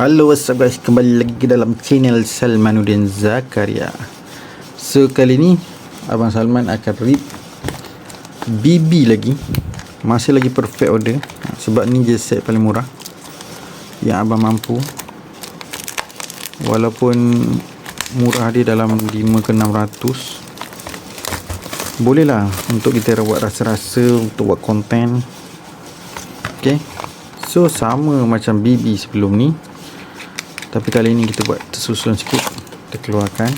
Halo, what's up guys, kembali lagi ke dalam channel Salmanuddin Zakaria. So kali ni Abang Salman akan rip BB lagi. Masih lagi perfect order, sebab ni je set paling murah yang abang mampu. Walaupun murah dia dalam 5 ke 600, boleh lah untuk kita buat rasa-rasa, untuk buat konten. Okay, so sama macam BB sebelum ni, tapi kali ni kita buat tersusun sikit. Kita keluarkan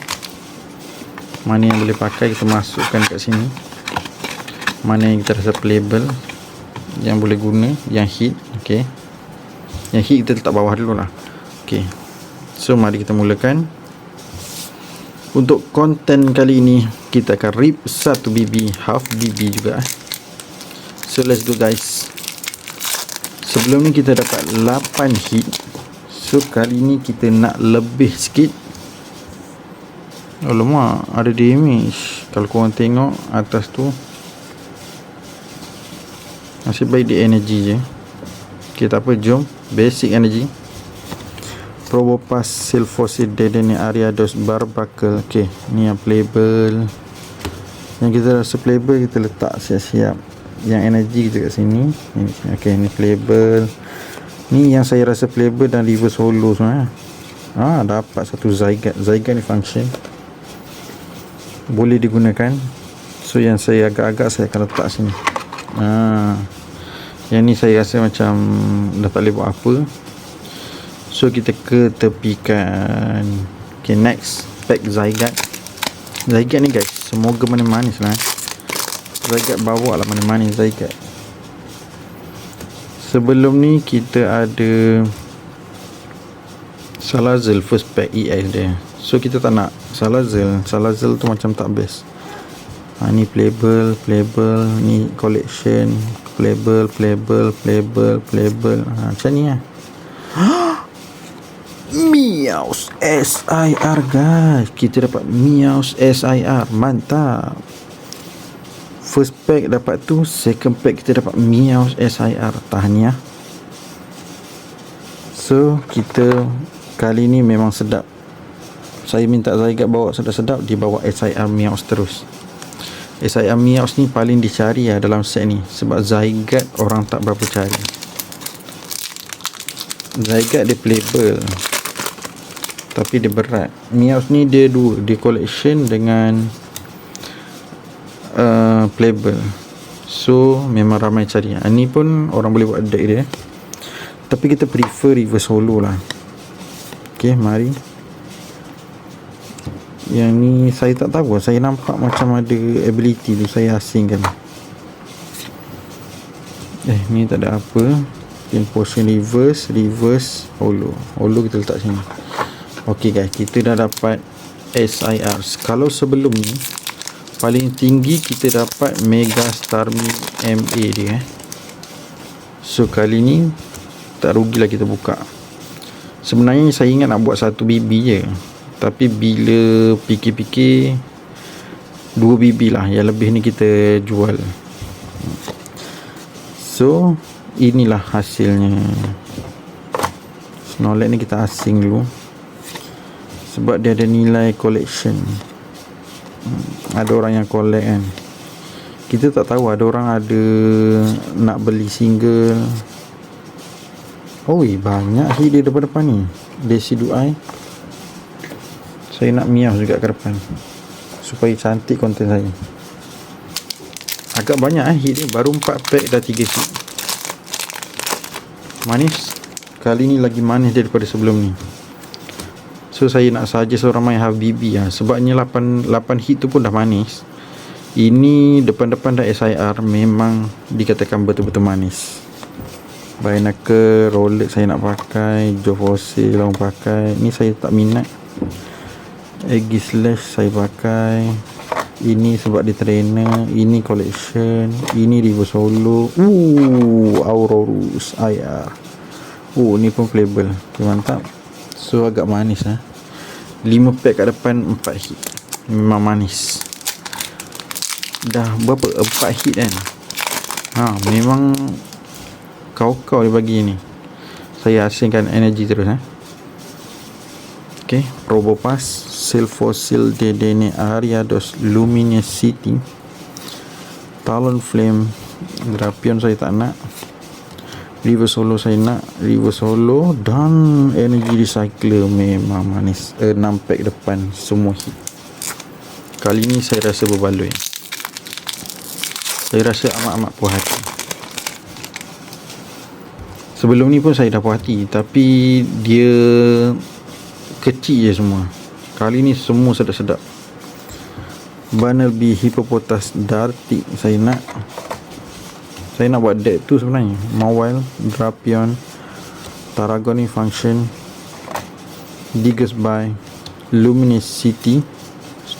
mana yang boleh pakai, kita masukkan kat sini. Mana yang kita rasa playable, yang boleh guna, yang hit. Okay, yang hit kita letak bawah dulu lah. Okay, so mari kita mulakan. Untuk konten kali ini kita akan rip 1 BB, half BB juga. So let's go guys. Sebelum ni kita dapat 8 hit. So kali ni kita nak lebih sikit. Alamak, ada damage. Kalau korang tengok atas tu, nasib baik dia energy je. Okay, tak apa, jom. Basic energy, Probopass, Silphosid, Dedenne, Ariados, Barbacel. Okay, ni yang playable. Yang kita rasa playable kita letak siap-siap. Yang energy kita kat sini. Okay, ni playable. Ni yang saya rasa playable dan reverse holo semua. Dapat satu Zygarde. Zygarde ni function, boleh digunakan. So yang saya agak-agak saya akan letak sini. Yang ni saya rasa macam dah tak boleh buat apa, so kita ketepikan. Okay, next pack Zygarde. Zygarde ni guys, semoga manis-manis lah. Zygarde bawa lah manis-manis Zygarde. Sebelum ni kita ada Salazzle first pack EX dia. So kita tak nak Salazzle. Salazzle tu macam tak best. Ni playable. Ni collection. Playable. Macam ni lah. Meowth SIR guys. Kita dapat Meowth SIR. Mantap. First pack dapat tu, second pack kita dapat Meowth SIR. Tahniah. So kita kali ni memang sedap. Saya minta Zygarde bawa sedap-sedap, dia bawa SIR Meowth terus. SIR Meowth ni paling dicari lah dalam set ni, sebab Zygarde orang tak berapa cari. Zygarde dia playable, tapi dia berat. Meowth ni dia dua, dia collection dengan playable. So memang ramai cari. Ni pun orang boleh buat deck dia, tapi kita prefer reverse holo lah. Okay, mari. Yang ni saya tak tahu, saya nampak macam ada ability tu, saya asingkan. Ni tak ada apa. Potion reverse holo kita letak sini. Okay guys, kita dah dapat SIR. Kalau sebelum ni paling tinggi kita dapat Mega Starmie MA dia. So kali ni tak rugilah kita buka. Sebenarnya saya ingat nak buat 1 BB je, tapi bila fikir-fikir 2 BB lah, yang lebih ni kita jual. So inilah hasilnya. Snorlax ni kita asing dulu, sebab dia ada nilai collection. Ada orang yang collect kan. Kita tak tahu, ada orang ada nak beli single. Banyak hit dia depan-depan ni. Decidueye. Saya nak Meowth juga ke depan, supaya cantik konten saya. Agak banyak hit dia. Baru 4 pack dah 3 hit. Manis. Kali ni lagi manis daripada sebelum ni. So saya nak suggest orang main half BB lah, sebabnya 8 hit tu pun dah manis. Ini depan-depan dah SIR, memang dikatakan betul-betul manis. Binacle, Rolex saya nak pakai, Joe Fossil orang pakai. Ni saya tak minat. Aegislash saya pakai. Ini sebab dia trainer. Ini collection. Ini reverse holo. Aurorus IR. Ni pun playable. Okay, mantap. So agak manis lah. 5 pack kat depan, 4 hit. Memang manis. Dah berapa? 4 hit kan. Memang kau dia bagi ni. Saya asingkan energy terus. Okay, Probopass, Silphosil Dedene Ariados Luminosity, Talonflame, Drapion saya tak nak, Reverse Holo saya nak, Reverse Holo, dan Energy Recycler memang manis. 6 pack depan semua hit. Kali ni saya rasa berbaloi. Saya rasa amat-amat puas hati. Sebelum ni pun saya dah puas hati, tapi dia kecil je semua. Kali ni semua sedap-sedap. Bunnelby, Hippopotas, Dartic saya nak buat deck tu sebenarnya. Mawile, Drapion, Tarragon ni function, Diggersby, Luminosity,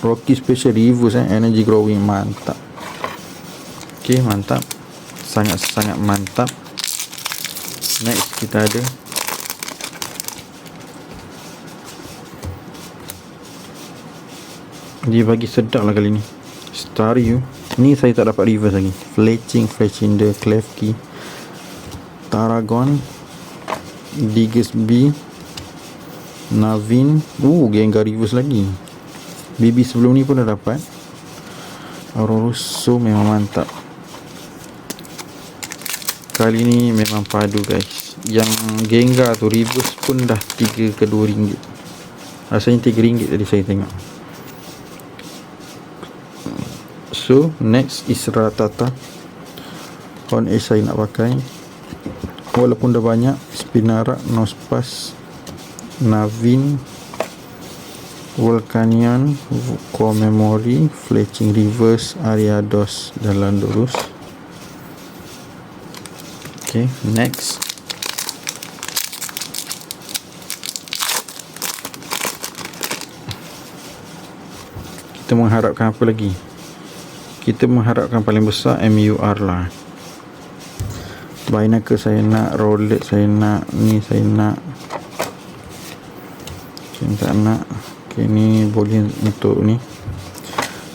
Rocky Special Reverse, Energy Growing, mantap. Ok, mantap, sangat-sangat mantap. Next kita ada dia bagi sedap lah kali ni, Staryu. Ni saya tak dapat reverse lagi. Fletchinder, Klefki, Tarragon, Diggersby, Navin. Gengar reverse lagi. BB sebelum ni pun dah dapat. Auroroso memang mantap. Kali ni memang padu guys. Yang Gengar tu reverse pun dah 3 ke 2 ringgit. Rasanya 3 ringgit tadi saya tengok. So next is Rattata. Horn Edge saya nak pakai, walaupun dah banyak. Spinarak, Nosepass, Navin, Volcanion, Core Memory, Fletching Reverse, Ariados dan Landorus. Okay, next kita mengharapkan apa lagi? Kita mengharapkan paling besar MUR lah. Binacle saya nak, Rolex saya nak, ni saya nak. Okay, tak nak. Okay, ni boleh untuk ni,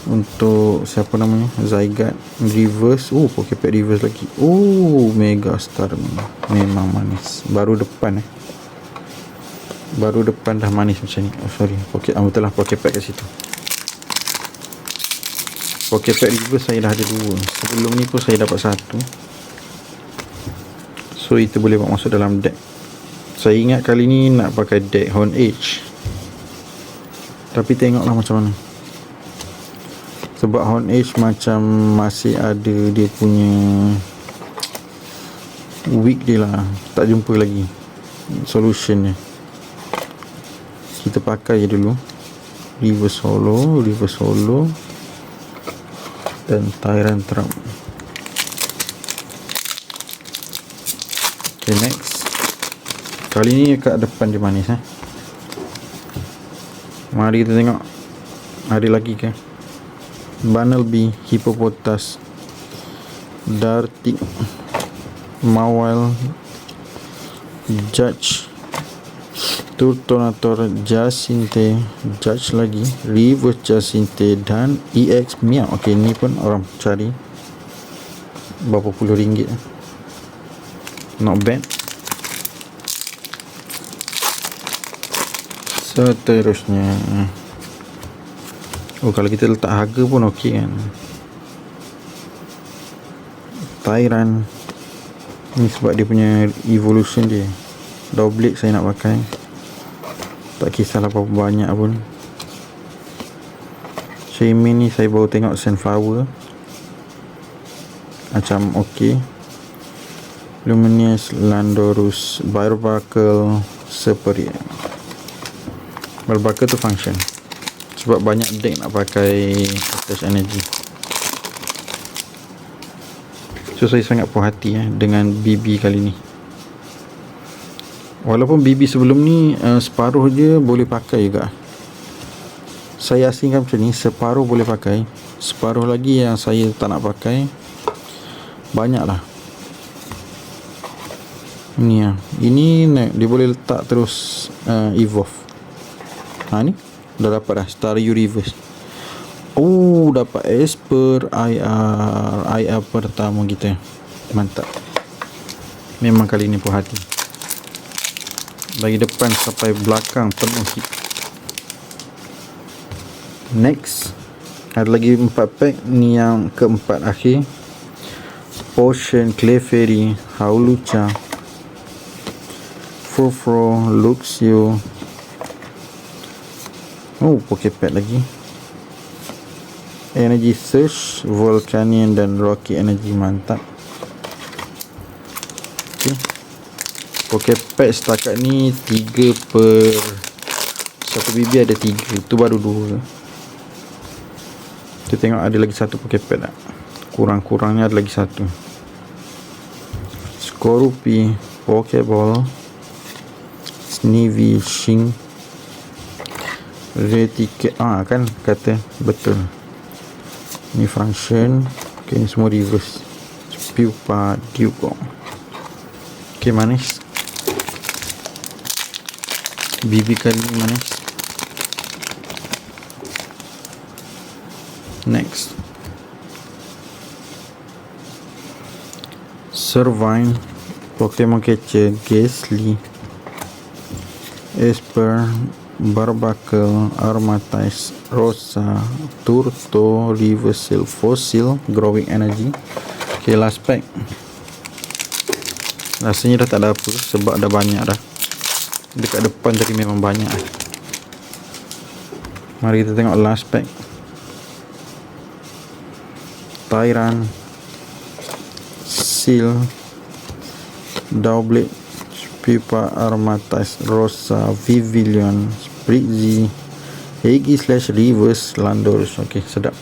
untuk siapa namanya, Zygarde reverse. Pokepack reverse lagi. Megastar memang manis. Baru depan baru depan dah manis macam ni. Sorry, betul lah, Pokepack kat situ. Pokepack reverse saya dah ada 2. Sebelum ni pun saya dapat 1. So itu boleh buat masuk dalam deck. Saya ingat kali ni nak pakai deck Horn Edge, tapi tengoklah macam mana. Sebab Horn Edge macam masih ada dia punya weak dia lah. Tak jumpa lagi solutionnya. Kita pakai je dulu Reverse Holo dan Tyrantrum. Okay, next. Kali ni kat depan dia manis. Mari kita tengok ada lagi ke. Bunnelby, Hippopotas, Dartic, Mawile, Judge, Turtonator, Jacinte, Judge lagi, Reverse Jacinte dan EX Meow. Ok, ni pun orang cari berapa puluh ringgit. Not bad. Seterusnya, kalau kita letak harga pun ok kan. Tyrant ni sebab dia punya evolution dia. Double saya nak pakai, tak kisahlah berapa banyak pun. Shaymin ni saya baru tengok Sunflower, macam ok. Luminous, Landorus, Barbaracle, Serperior. Barbaracle tu function, sebab banyak deck nak pakai Attach Energy. So saya sangat puas hati dengan BB kali ni. Walaupun BB sebelum ni separuh je boleh pakai juga. Saya asingkan macam ni, separuh boleh pakai, separuh lagi yang saya tak nak pakai. Banyak lah. Ni ini dia boleh letak terus evolve. Ni dah dapat dah Staryu reverse. Dapat Esper IR pertama kita. Mantap. Memang kali ni puas hati. Dari depan sampai belakang penuh hit. Next, ada lagi 4 pack. Ni yang keempat akhir. Potion, Clefairy, Hawlucha, Furfrou, Luxio. Oh, Pokepad lagi. Energy Surge, Volcanion dan Rocky Energy. Mantap. Okay. Pokepad setakat ni 3 per 1 BB ada 3. Tu baru 2. Kita tengok ada lagi satu Pokepad tak? Kurang-kurangnya ada lagi satu. Skorupi, Pokeball, Sneasel, Reticate. Kan kata betul. Ni function. Okay, ni semua reverse. Pupa, Dugong. Okay, manis. BB kali ni manis. Next, Servine, Pokemon Catcher, Ghastly, Esper, Barbaracle, Armatize, Rosa, Turto, Reversal, Fossil, Growing Energy. Okay, last pack. Rasanya dah tak ada apa sebab dah banyak dah. Dekat depan tadi memang banyak. Mari kita tengok last pack. Tyran, Seal, Dowblade, Pupa, Armatize, Rosa, Vivillon, Spritzee, Hegi / Reverse, Landorus. Ok, sedap.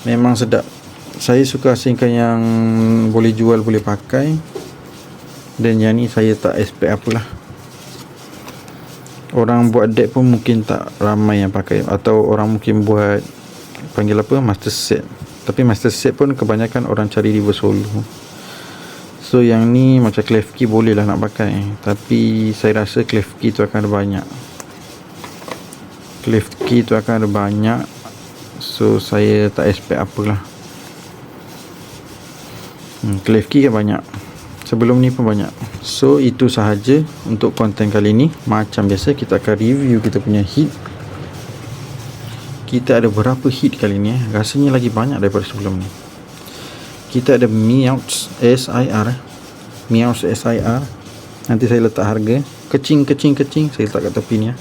Memang sedap. Saya suka asingkan yang boleh jual, boleh pakai. Dan yang ni saya tak expect apalah. Orang buat deck pun mungkin tak ramai yang pakai. Atau orang mungkin buat, panggil apa, master set. Tapi master set pun kebanyakan orang cari reverse solo. So yang ni macam Klefki boleh lah nak pakai. Tapi saya rasa Klefki tu akan ada banyak. Klefki tu akan ada banyak. So saya tak expect apalah. Klefki kan banyak. Sebelum ni pun banyak. So itu sahaja untuk konten kali ni. Macam biasa kita akan review kita punya hit. Kita ada berapa hit kali ni? Rasanya lagi banyak daripada sebelum ni. Kita ada Meowth SIR. Meowth SIR. Nanti saya letak harga. Kecing. Saya letak kat tepi ni ya.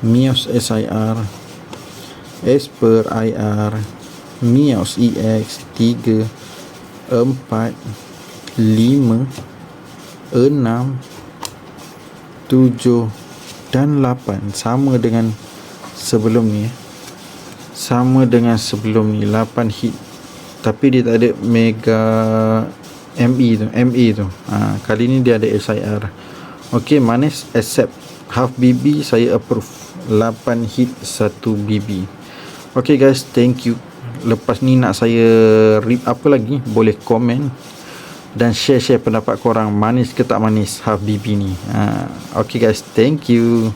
Meowth SIR, Esper IR, Meowth EX 3, 4, 5, 6, 7 dan 8. Sama dengan sebelum ni ya. Sama dengan sebelum ni, 8 hit. Tapi dia tak ada mega ME tu. Kali ni dia ada SIR. Ok, manis. Accept. Half BB saya approve. 8 hit 1 BB. Ok guys, thank you. Lepas ni nak saya rip apa lagi, boleh komen dan share pendapat korang, manis ke tak manis half BB ni. Ok guys, thank you.